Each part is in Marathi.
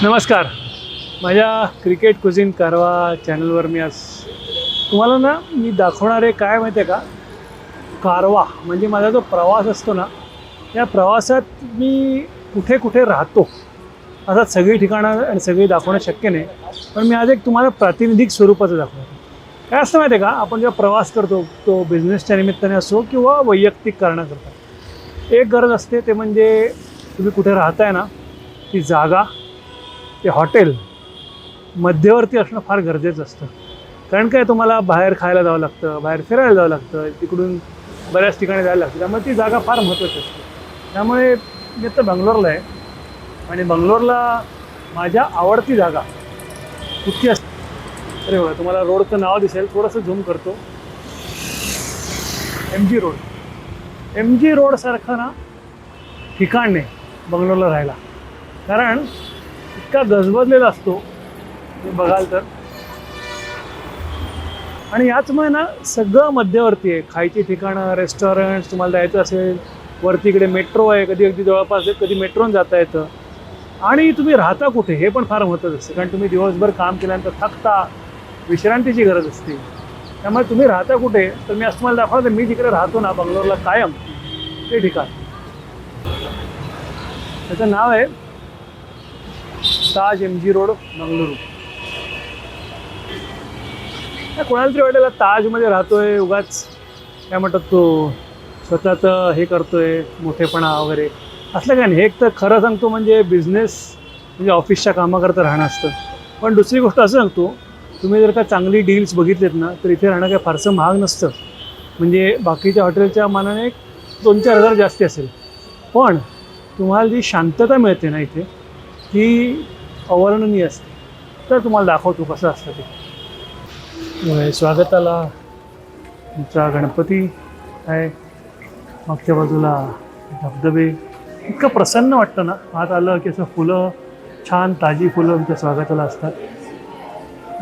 नमस्कार. माझ्या क्रिकेट कुझिन कारवा चॅनलवर मी आज तुम्हाला मी दाखवणार आहे काय माहिती आहे का, कारवा म्हणजे माझा जो प्रवास असतो ना, या प्रवासात मी कुठे कुठे राहतो आता सगळी ठिकाणं आणि सगळी दाखवणं शक्य नाही, पण मी आज एक तुम्हाला प्रातिनिधिक स्वरूपाचं दाखवतो. काय असतं माहिती आहे का, आपण जेव्हा प्रवास करतो तो बिझनेसच्या निमित्ताने असो किंवा वैयक्तिक कारणाकरता, एक गरज असते ते म्हणजे तुम्ही कुठे राहताय ना, ती जागा, ते हॉटेल मध्यवर्ती असणं फार गरजेचं असतं. कारण काय, तुम्हाला बाहेर खायला जावं लागतं, बाहेर फिरायला जावं लागतं, तिकडून बऱ्याच ठिकाणी जायला लागतं, त्यामुळे ती जागा फार महत्त्वाची असते. त्यामुळे मी आता बंगलोरला आहे आणि बंगलोरला माझ्या आवडती जागा कुठची असते. अरे बघा, तुम्हाला रोडचं नाव दिसेल, थोडंसं झूम करतो. MG road. MG रोडसारखं ना ठिकाण नाही बंगलोरला राहायला, कारण इतका गजबजलेला असतो ते बघाल तर. आणि याचमुळे ना सगळं मध्यवर्ती आहे. खायची ठिकाणं, रेस्टॉरंट्स, तुम्हाला जायचं असेल वरती इकडे मेट्रो आहे, कधी अगदी जवळपास आहे, कधी मेट्रोन जाता येतं. आणि तुम्ही राहता कुठे हे पण फार महत्त्वाचं असतं, कारण तुम्ही दिवसभर काम केल्यानंतर थकता, विश्रांतीची गरज असते. त्यामुळे तुम्ही राहता कुठे, तर मी असं तुम्हाला दाखवलं, मी जिकडे राहतो ना बंगलोरला कायम, ते ठिकाण त्याचं नाव आहे ताज MG रोड बंगळुरू. कोणाला तरी वाटेल ताजमध्ये राहतोय उगाच, काय म्हणतात तो स्वतःचं हे करतोय मोठेपणा वगैरे, असलं काय नाही. एक तर खरं सांगतो म्हणजे बिझनेस म्हणजे ऑफिसच्या कामाकरता राहणं असतं. पण दुसरी गोष्ट असं सांगतो, तुम्ही जर का चांगली डील्स बघितलेत ना, तर इथे राहणं काय फारसं महाग नसतं. म्हणजे बाकीच्या हॉटेलच्या मानाने 2-4 हजार जास्ती असेल, पण तुम्हाला जी शांतता मिळते ना इथे, ती अवर्णनीय असते. तर तुम्हाला दाखवतो कसं असतं ते. स्वागताला तुमचा गणपती आहे, मागच्या बाजूला धबधबे, इतकं प्रसन्न वाटतं ना आत आलं की. असं फुलं, छान ताजी फुलं तुमच्या स्वागताला असतात.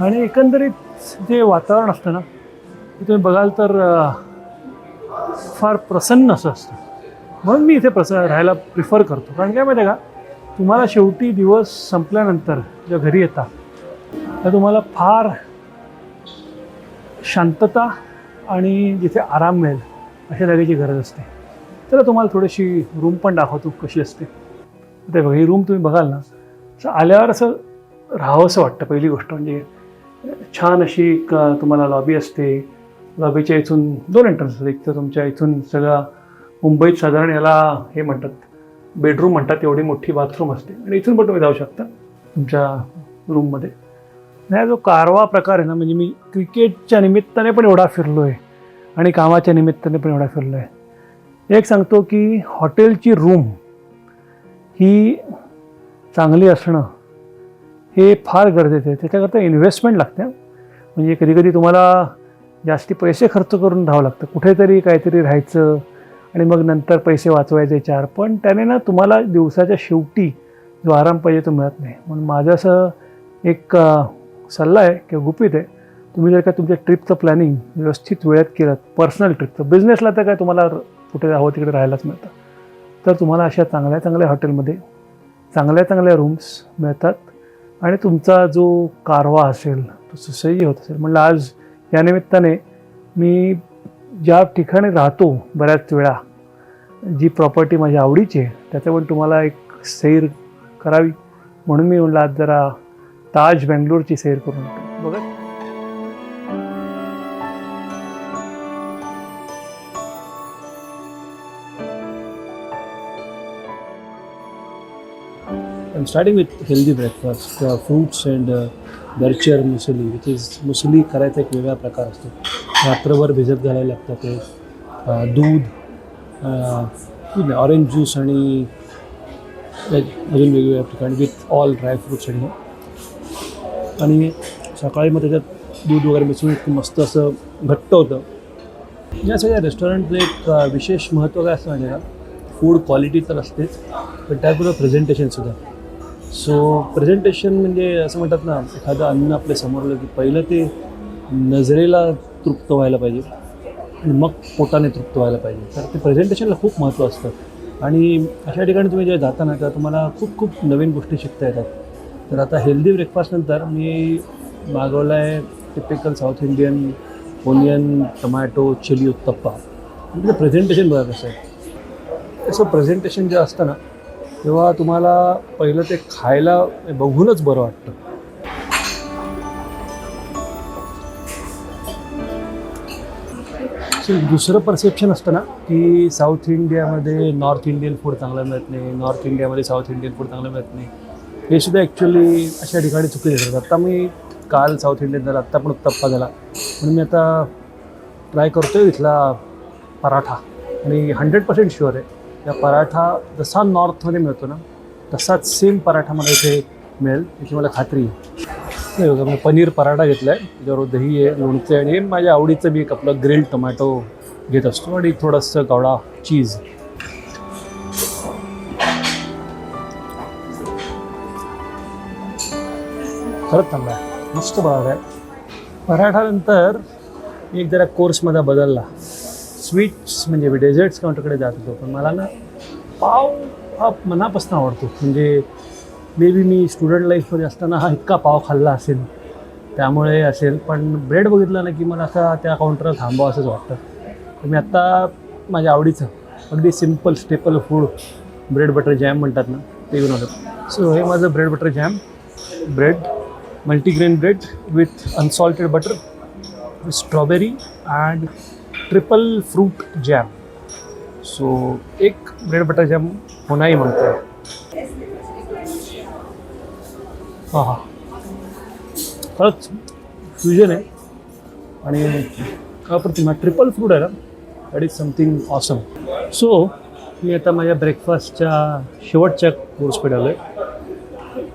आणि एकंदरीत जे वातावरण असतं ना, ते तुम्ही बघाल तर फार प्रसन्न असं असतं. म्हणून मी इथे राहायला प्रिफर करतो. कारण काय माहिती आहे का, तुम्हाला शेवटी दिवस संपल्यानंतर जेव्हा घरी येता, तर तुम्हाला फार शांतता आणि जिथे आराम मिळेल अशा जागेची गरज असते. तर तुम्हाला थोडीशी रूम पण दाखवतो कशी असते. ते बघा, ही रूम तुम्ही बघाल ना, असं आल्यावर असं राहावंसं वाटतं. पहिली गोष्ट म्हणजे छान अशी एक तुम्हाला लॉबी असते. लॉबीच्या इथून 2 एंट्रन्स असतात. एक तर तुमच्या इथून सगळा, मुंबईत साधारण याला हे म्हणतात बेडरूम म्हणतात, एवढी मोठी बाथरूम असते, आणि इथून पण तुम्ही जाऊ शकता तुमच्या रूममध्ये. नाही, जो कारवा प्रकार आहे ना, म्हणजे मी क्रिकेटच्या निमित्ताने पण एवढा फिरलो आहे आणि कामाच्या निमित्ताने पण एवढा फिरलो आहे. एक सांगतो की हॉटेलची रूम ही चांगली असणं हे फार गरजेचं आहे. त्याच्याकरता इन्व्हेस्टमेंट लागते. म्हणजे कधीकधी तुम्हाला जास्ती पैसे खर्च करून राहावं लागतं, कुठेतरी काहीतरी राहायचं आणि मग नंतर पैसे वाचवायचे 4. पण त्याने ना तुम्हाला दिवसाच्या शेवटी जो आराम पाहिजे तो मिळत नाही. म्हणून माझं असं एक सल्ला आहे किंवा गुपित आहे, तुम्ही जर का तुमच्या ट्रिपचं प्लॅनिंग व्यवस्थित वेळेत केलं, पर्सनल ट्रिपचं, बिझनेसला तर काय तुम्हाला कुठे हवं तिकडे राहायलाच मिळतं, तर तुम्हाला अशा चांगल्या चांगल्या हॉटेलमध्ये चांगल्या चांगल्या रूम्स मिळतात आणि तुमचा जो कारवा असेल तो सुसह्य होत असेल. म्हणलं आज या निमित्ताने मी ज्या ठिकाणी राहतो बऱ्याच वेळा, जी प्रॉपर्टी माझ्या आवडीची आहे, त्याचं पण तुम्हाला एक सैर करावी, म्हणून मी म्हणलं आज जरा ताज बेंगलोरची सैर करून बघा. I'm starting with healthy breakfast, fruits and Garcher muesli, which is muesli करायचा एक वेगळा प्रकार असतो. रात्रभर भिजत घालायला लागतं ते. दूध, ऑरेंज ज्यूस आणि अजून वेगवेगळ्या ठिकाणी विथ ऑल ड्रायफ्रूट्स आणि सकाळी मग त्याच्यात दूध वगैरे मिसळून इतकं मस्त असं घट्ट होतं. या सगळ्या रेस्टॉरंटचं एक विशेष महत्त्व काय असतं म्हणजे का, फूड क्वालिटी तर असतेच, पण त्याबरोबर प्रेझेंटेशनसुद्धा. सो प्रेझेंटेशन म्हणजे असं म्हणतात ना, एखादं अन्न आपल्या समोर आलं की पहिलं ते नजरेला तृप्त व्हायला पाहिजे आणि मग पोटाने तृप्त व्हायला पाहिजे. तर ते प्रेझेंटेशनला खूप महत्त्व असतं. आणि अशा ठिकाणी तुम्ही जेव्हा जाता ना, तेव्हा तुम्हाला खूप खूप नवीन गोष्टी शिकता येतात. तर आता हेल्दी ब्रेकफास्टनंतर मी मागवला आहे typical south Indian onion tomato chilli uttappa. म्हणजे प्रेझेंटेशन बघा कसं आहे. असं प्रेझेंटेशन जे असतं ना तेव्हा तुम्हाला पहिलं ते खायला बघूनच बरं वाटतं. दुसरं परसेप्शन असतं ना की साऊथ इंडियामध्ये नॉर्थ इंडियन फूड चांगलं मिळत नाही, नॉर्थ इंडियामध्ये साऊथ इंडियन फूड चांगलं मिळत नाही. हे सुद्धा ॲक्च्युली अशा ठिकाणी चुकीचं ठरतं. आत्ता मी काल साऊथ इंडियन झाला, आत्ता पण उत्तप्पा झाला, म्हणून मी आता ट्राय करतो आहे इथला पराठा. आणि 100% शुअर आहे या पराठा जसा नॉर्थमध्ये मिळतो ना तसाच सेम पराठा मला इथे मिळेल याची मला खात्री आहे. नाही बघा, मी पनीर पराठा घेतला आहे, त्याच्यावर दही आहे, लोणचं आहे आणि माझ्या आवडीचं मी एक आपलं ग्रिल्ड टोमॅटो घेत असतो आणि थोडंसं गावडा चीज. खरंच चांगला आहे, मस्त पराठा आहे. पराठानंतर मी एक जरा कोर्समध्ये बदलला. स्वीट्स म्हणजे मी डेझर्ट्स काउंटरकडे जात होतो, पण मला ना पाव हा मनापासून आवडतो. म्हणजे मे बी मी स्टुडंट लाईफमध्ये असताना हा इतका पाव खाल्ला असेल त्यामुळे असेल, पण ब्रेड बघितलं ना की मला असा त्या काउंटरला थांबावं असंच वाटतं. तर मी आत्ता माझ्या आवडीचं अगदी simple staple food bread butter jam म्हणतात ना ते घेऊन आलो. सो हे माझं bread butter jam, bread multigrain bread with unsalted butter with strawberry and triple fruit jam. So एक ब्रेड बटर जॅम होणाही म्हणतो आहे. हां, खरंच फ्युजन आहे आणि अप्रतिम. ट्रिपल फ्रूट आहे ना, that is something awesome. So मी आता माझ्या ब्रेकफास्टच्या शेवटच्या कोर्सकडे आलो आहे.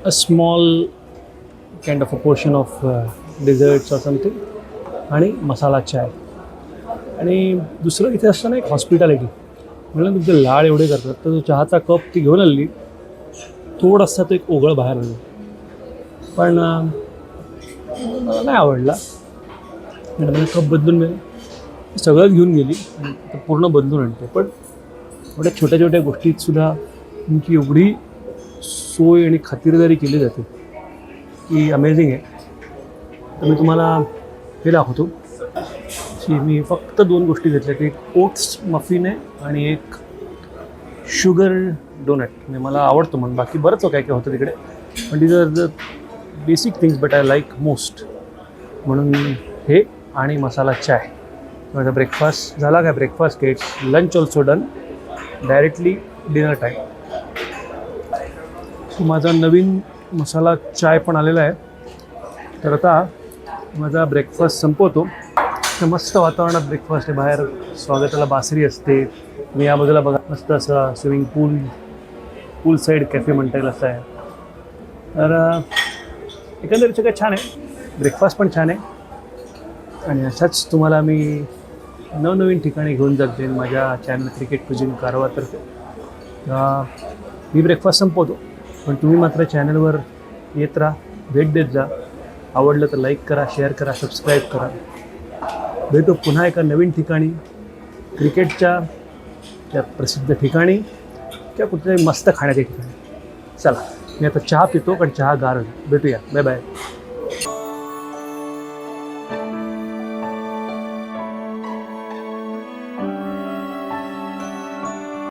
A small kind of a portion of desserts or something आणि मसाला चाय. आणि दुसरं इथे असतं ना एक हॉस्पिटॅलिटी. म्हणलं तुमचे लाड एवढे करतात तर तो चहाचा कप ती घेऊन आली, थोडासा तो एक ओघळ बाहेर आला, पण मला नाही आवडला. मला कप बदलून मिळेल, सगळंच घेऊन गेली आणि पूर्ण बदलून आणते. पण एवढ्या छोट्या छोट्या गोष्टीतसुद्धा तुमची एवढी सोय आणि खातिरदारी केली जाते की अमेझिंग आहे. तर मी तुम्हाला हे दाखवतो की मी फक्त 2 गोष्टी घेतल्या. एक ओट्स मफिन आहे आणि एक शुगर डोनट. म्हणजे मला आवडतो म्हणून, बाकी बरंच काय काय होतं तिकडे, पण these are the basic things but I like most. म्हणून हे आणि मसाला चाय. माझा ब्रेकफास्ट झाला. काय breakfast gets lunch also done, directly dinner time. So माझा नवीन मसाला चाय पण आलेला आहे. तर आता माझा ब्रेकफास्ट संपवतो. तर मस्त वातावरणात ब्रेकफास्ट आहे. बाहेर स्वागताला बासरी असते. तुम्ही या बाजूला बघा, मस्त असं स्विमिंग पूल साईड कॅफे म्हणता येईल असं आहे. तर एकंदरीत सगळं छान आहे, ब्रेकफास्ट पण छान आहे. आणि अशाच तुम्हाला मी नवनवीन ठिकाणी घेऊन जाते माझ्या चॅनल क्रिकेट कुझिन कारवारतर्फे. मी ब्रेकफास्ट संपवतो, पण तुम्ही मात्र चॅनलवर येत राहा, भेट देत जा. आवडलं तर लाईक करा, शेअर करा, सबस्क्राईब करा. भेटू पुन्हा एका नवीन ठिकाणी, क्रिकेटच्या त्या प्रसिद्ध ठिकाणी किंवा कुठल्याही मस्त खाण्याच्या ठिकाणी. चला, मी आता चहा पितो, पण चहा गार. भेटूया, बाय बाय.